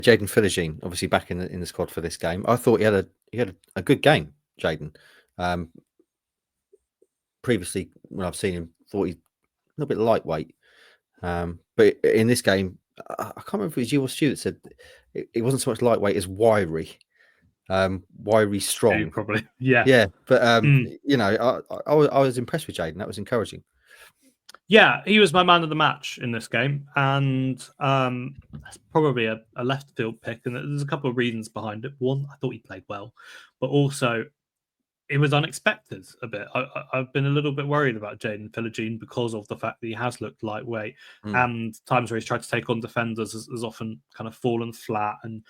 Jaden Philogene, obviously back in the squad for this game. I thought he had a good game, Jaden. Previously, when I've seen him, thought he's a little bit lightweight. But in this game, I can't remember if it was you or Stu that said it wasn't so much lightweight as wiry. Wiry strong. Probably, yeah. Yeah, but I was impressed with Jaden. That was encouraging. Yeah, he was my man of the match in this game, and that's probably a left field pick. And there's a couple of reasons behind it. One, I thought he played well, but also it was unexpected a bit. I've been a little bit worried about Jaden Philogene because of the fact that he has looked lightweight, and times where he's tried to take on defenders has often kind of fallen flat. And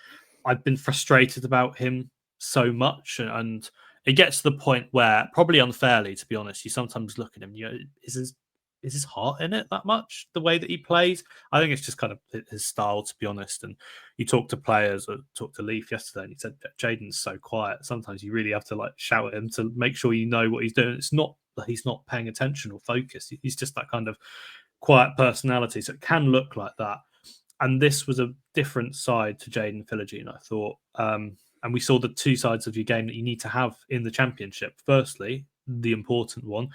I've been frustrated about him so much, and it gets to the point where, probably unfairly, to be honest, you sometimes look at him, is his heart in it that much, the way that he plays? I think it's just kind of his style, to be honest. And you talk to players, or talked to Leaf yesterday, and he said that Jaden's so quiet. Sometimes you really have to shout at him to make sure you know what he's doing. It's not that he's not paying attention or focused. He's just that kind of quiet personality. So it can look like that. And this was a different side to Jaden Philogene, I thought. And we saw the two sides of your game that you need to have in the Championship. Firstly, the important one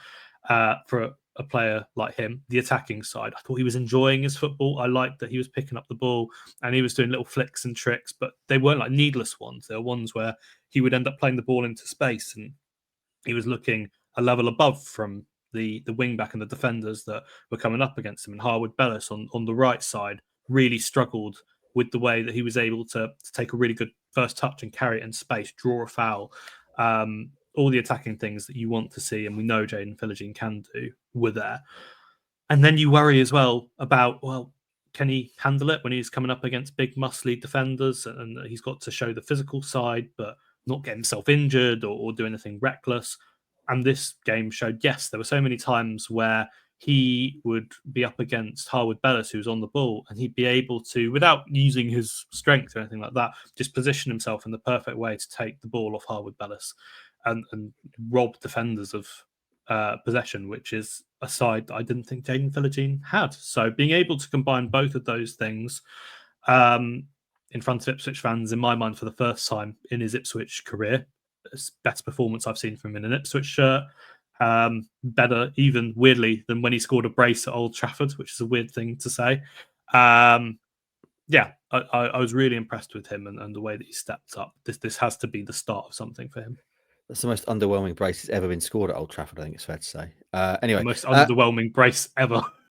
for a player like him, the attacking side. I thought he was enjoying his football. I liked that he was picking up the ball and he was doing little flicks and tricks, but they weren't like needless ones. They were ones where he would end up playing the ball into space, and he was looking a level above from the wing back and the defenders that were coming up against him. And Harwood Bellis on the right side really struggled with the way that he was able to take a really good first touch and carry it in space, draw a foul. All the attacking things that you want to see, and we know Jaden Philogene can do, were there. And then you worry as well about, well, can he handle it when he's coming up against big, muscly defenders? And he's got to show the physical side, but not get himself injured or do anything reckless. And this game showed, yes, there were so many times where he would be up against Harwood Bellis, who's on the ball, and he'd be able to, without using his strength or anything like that, just position himself in the perfect way to take the ball off Harwood Bellis and rob defenders of possession, which is a side that I didn't think Jaden Philogene had. So being able to combine both of those things in front of Ipswich fans, in my mind, for the first time in his Ipswich career, best performance I've seen from him in an Ipswich shirt. Better, even weirdly, than when he scored a brace at Old Trafford, which is a weird thing to say. I was really impressed with him and the way that he stepped up. This has to be the start of something for him. That's the most underwhelming brace that's ever been scored at Old Trafford, I think it's fair to say. Anyway, the most underwhelming brace ever.